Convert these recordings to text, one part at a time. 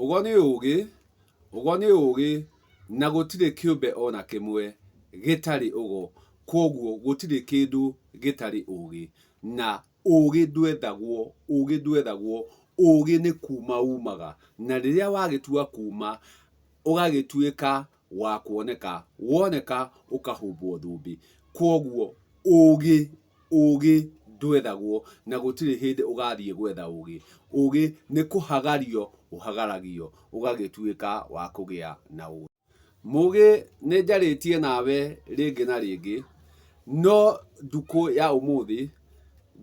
Ugo ni ugi na gutire kiumbe ona kimwe gitari ugo, koguo gutire kindu gitari ugi, na ugi ndwethagwo, ugi ni kuma umaga, na riria wagitua kuma ugagituika wa kuoneka, woneka ukahumbwo thumbi. Koguo ugi ndwethagwo na gutire hindi ugathie gwetha ugi ni kuhagario uhagaragio ugagituika wa kugia na ugi. Mugi ni njaritie nawe ringi na ringi, no nduku ya umuthi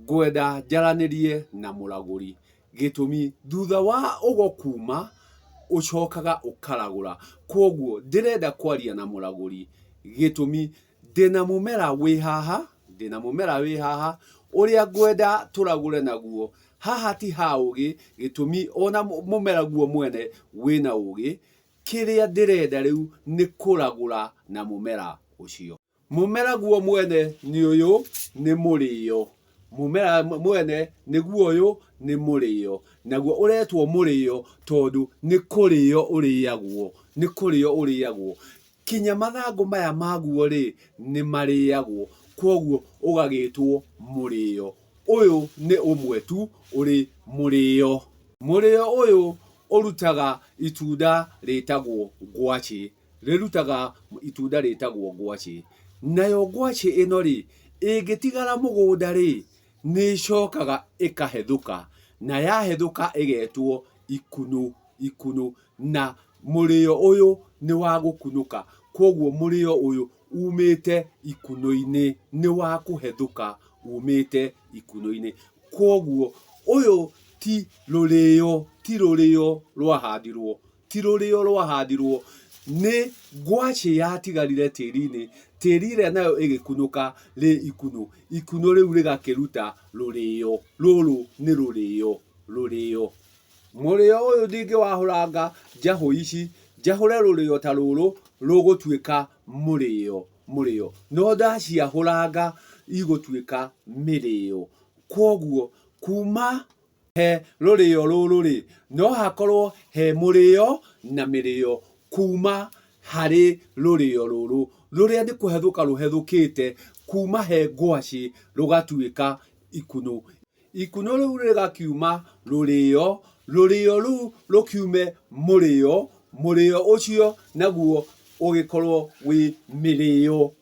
ngwenda njaranirie na muraguri, gitumi thutha wa ugo kuma ucokaga ukaragura. Koguo ndirenda kwaria na muraguri, gitumi ndina mumera wi haha uria ngwenda turagure naguo. Haha ti ha ugi, gitumi ona mumera guo mwene wina ugi. Kiria ndirenda riu ni kuragura na mumera ucio. Mumera guo mwene ni uyu, ni murio. Mumera mwene niguo uyu, ni murio. Naguo uretwo murio tondu ni kurio uriagwo, kinya mathangu maya maguo ri ni mariagwo, koguo ugagitwo murio. Uyu ni umwe tu uri murio. Murio uyu urutaga itunda ritagwo ngwaci, nayo ngwaci ino ri ingitigara mugunda ri ni cokaga ikahethuka, na yahethuka igetwo ikunu, na murio uyu ni wa gukunuka. Koguo murio uyu umite ikuno-ini, ni wa kuhethuka umite ikuno-ini. Koguo uyu ti rurio rwahandirwo, ni ngwaci yatigarire tiri-ini, tiri iria nayo igikunuka ri ikuno riu rigakiruta rurio. Ruru ni rurio. Murio uyu ndingiwahuranga njahu ici, njahure rurio ta ruru rugutuika murio, no ndaciahuranga igutuika mirio. Koguo kuma he rurio ruru ri no hakorwo he murio na mirio kuma hari rurio ruru ruria ni kuhethuka ruhethukite kuma he ngwaci rugatuika ikuno riu rigakiuma rurio riu rukiume murio ucio naguo ugikorwo wi mirio.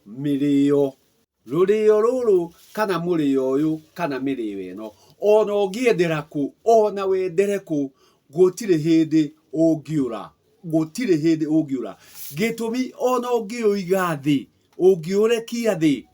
Rurio ruru kana murio uyu kana mirio ino ona ungiendera ku, ona wendere ku, gutire hindi ungiura, gitumi ona ungiuiga thi, ungiurekia thi,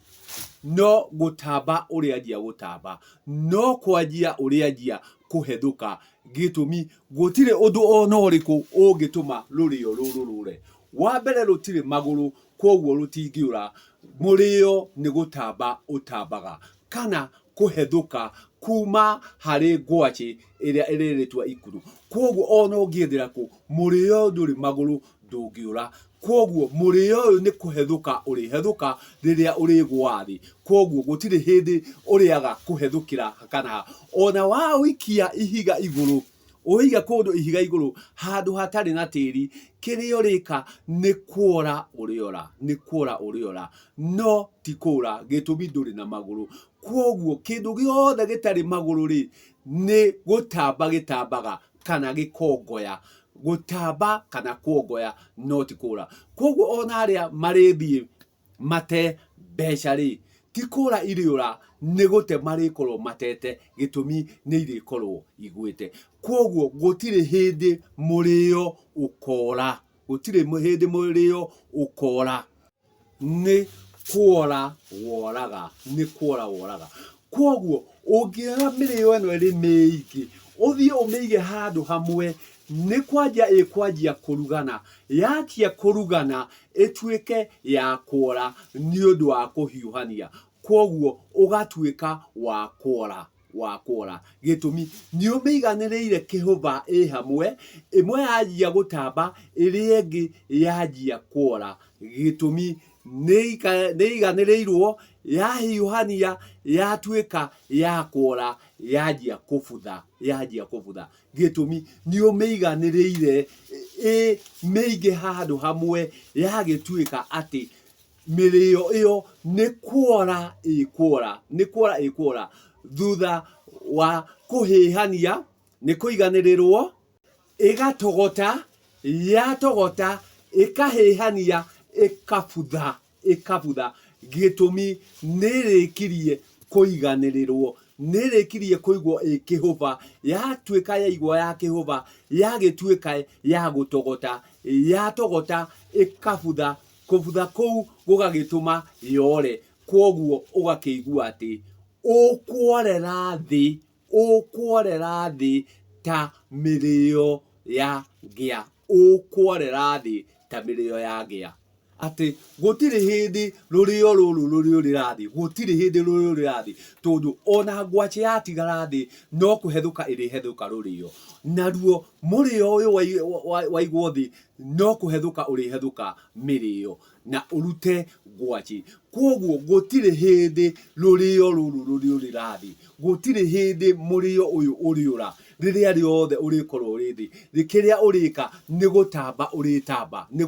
no gutamba urianjia gutamba, no kwanjia urianjia kuhethuka, gitumi gutire undu ona uriku ungituma rurio ruru rure. Wa mbere rutire maguru, koguo rutingiura. Murio ni gutamba utambaga kana kuhethuka kuma hari ngwaci iria iriritwa ikunu. Koguo ona ungiendera ku, murio nduri maguru ndungiura. Koguo murio uyu ni kuhethuka urihethuka riria urigwa thi. Koguo gutire hindi uriaga kuhethukira kana ona wa wikia ihiga iguru, uiga kundu ihiga iguru handu hatari na tiri, kiria urika ni kuora uriora, no ti kura, gitumi nduri na maguru. Koguo kindu giothe gitari maguru ri ni gutamba gitambaga kana gikongoya, gutamba kana kuongoya, no ti kura. Koguo ona aria marithie mate mbeca ri ti kura iriura, ni gute marikorwo matete, gitumi ni irikorwo igwite. Koguo gutire hindi murio ukora, ni kuora woraga. Koguo ungiona mirio ino iri miingi uthie umiige handu hamwe, ni kwanjia kurugana, yakia kurugana ituike ya kuora ni undu wa kuhiuhania. Koguo ugatuika wa kuora, gitumi ni umiiganiriire kihuba hamwe, imwe yanjia gutamba iria ingi yanjia kuora, gitumi ni iganiriirwo yahiũhania yatuĩka ya kuora yanjia kũbutha gĩtũmi nĩ ũmĩiganĩrĩire mĩingĩ handũ hamwe yagĩtuĩka atĩ mĩrĩo ĩyo nĩ kuora thutha wa kũhĩhania nĩ kũiganĩrĩrwo ĩgatogota yatogota ĩkahĩhania ĩkabutha gĩtũmi nĩrĩkirie kũiganĩrĩrwo nĩrĩkirie kũigwo ĩkĩhũba yatuĩka yaigwo yakĩhũba yagĩtuĩka ya gũtogota yatogota ĩkabutha kũbutha kũu gũgagĩtũma yore kwoguo ũgakĩigua atĩ ũkworera thĩ ta mĩrĩo ya ngĩa atĩ gũtirĩ hĩndĩ rũrĩo rũrũ rũrathiĩ tondũ ona ngwacĩ yatigara thĩ no kũhethũka ĩrĩhethũka rũrĩo naruo mũrĩo ũyũ waigwo thĩ no kũhethũka ũrĩhethũka mĩrĩo na ũrute ngwacĩ kwoguo gũtirĩ hĩndĩ rũrĩo rũrũ rũrathiĩ gũtirĩ hĩndĩ mũrĩo ũyũ ũrĩũra rĩrĩa rĩothe ũrĩkorwo ũrĩ thĩ kĩrĩa ũrĩka nĩ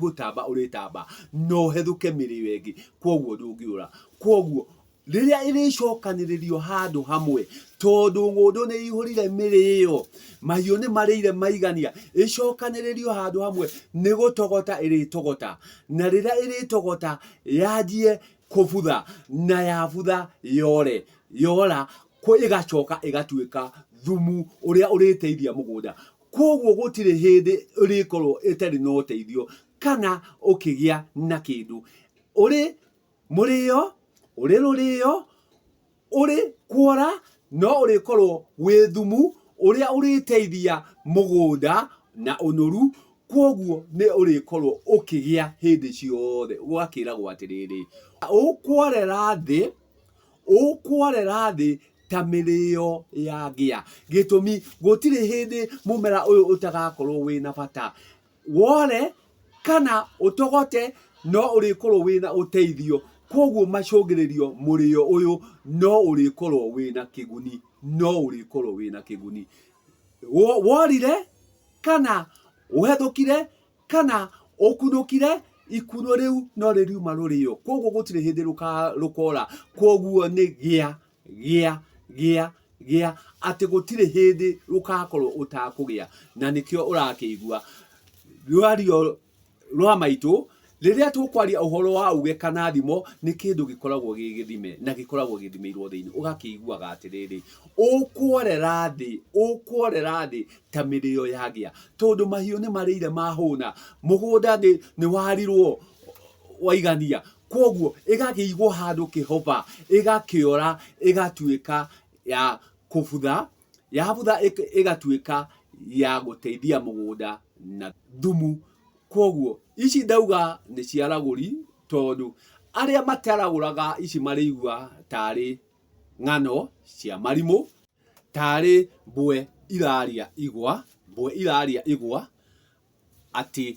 gũtamba ũrĩtamba no hethũke mĩrĩo ĩngĩ kwoguo ndũngĩũra kwoguo rĩrĩa ĩrĩcokanĩrĩrio handũ hamwe tondũ ng'ũndũ nĩ ihũrire mĩrĩo mahiũ nĩ marĩire maigania ĩcokanĩrĩrio handũ hamwe nĩ gũtogota ĩrĩtogota na rĩrĩa ĩrĩtogota yanjie kũbutha na yabutha yora ĩgacoka ĩgatuĩka thumu ũrĩa ũrĩteithia mũgũnda kwoguo gũtirĩ hĩndĩ ũrĩkorwo ĩtarĩ na ũteithio kana ũkĩgĩa na kĩndũ ũrĩ mũrĩo ũrĩ rũrĩo ũrĩ kuora no ũrĩkorwo wĩ thumu ũrĩa ũrĩteithia mũgũnda na ũnoru kwoguo nĩ ũrĩkorwo ũkĩgĩa hĩndĩ ciothe ũgakĩragwo atĩrĩrĩ ũkworera thĩ ta mĩrĩo ya ngĩa gĩtũmi gũtirĩ hĩndĩ mũmera ũyũ ũtagakorwo wĩna bata wore kana ũtogote no ũrĩkorwo wĩna ũteithio kwoguo macũngĩrĩrio mũrĩo ũyũ no ũrĩkorwo wĩna kĩguni worire kana ũhethũkire kana ũkunũkire ikuno rĩu no rĩriuma rũrĩo kwoguo gũtirĩ hĩndĩ rũkora kwoguo nĩ gĩa atĩ gũtirĩ hĩndĩ rũkakorwo ũtakũgĩa na nĩkĩo ũrakĩigua rwario rwa maitũ rĩrĩa tũkwaria ũhoro wa uge kana thimo nĩ kĩndũ gĩkoragwo gĩgĩthime na gĩkoragwo gĩthimĩirwo thĩinĩ ũgakĩiguaga atĩrĩrĩ ũkworera thĩ ta mĩrĩo ya ngĩa tondũ mahiũ nĩ marĩire mahũna mũgũnda nĩ warirwo waigania kwoguo ĩgakĩigwo handũ kĩhũba ĩgakĩora ĩgatuĩka ya kũbutha yabutha ĩgatuĩka ya gũteithia mũgũnda na thumu kwoguo ici ndauga nĩ ciaragũri tondũ arĩa mataragũraga ici marĩigua tarĩ ng'ano cia marimũ tarĩ mbwe iraria igwa atĩ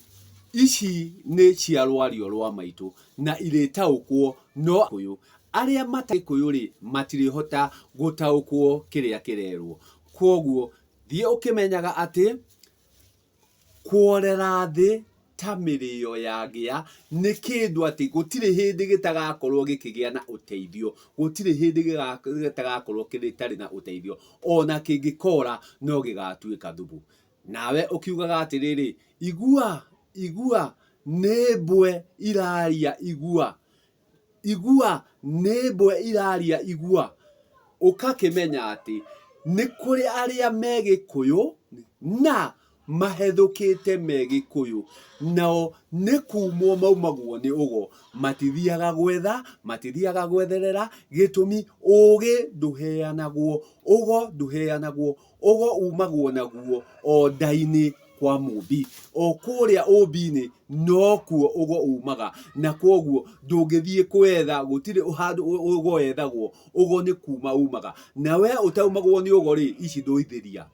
ici nĩ cia rwario rwa maitũ na irĩtaũkwo no kũyũ arĩa matakũyũ matirĩhota gũtaũkwo kĩrĩa kĩrerwo kwoguo thiĩ ũkĩmenyaga atĩ kworera thĩ ta mĩrĩo ya ngĩa nĩ kĩndũ atĩ gũtirĩ hĩndĩ gĩtagakorwo gĩkĩgĩa na ũteithio gũtirĩ hĩndĩ gĩtagakorwo kĩtarĩ na ũteithio ona kĩngĩkora no gĩgatuĩka thumu nawe ũkiugaga atĩrĩrĩ igua nĩ mbwe iraria igua ũkakĩmenya atĩ nĩ kũrĩ arĩa megĩkũyũ na mahethũkĩte megĩkũyũ nao nĩ kumwo maumagwo nĩ ũgo matithiaga gwetherera gĩtũmi ũgĩ ndũheanagwo ũgo umagwo naguo o nda-inĩ kwa mũmbi o kũrĩa ũmbi-inĩ no kuo ũgo umaga na kwoguo ndũngĩthiĩ kwetha gũtirĩ handũ ũgo wethagwo ũgo nĩ kuma umaga na we ũtaumagwo nĩ ũgo ici ndũithĩria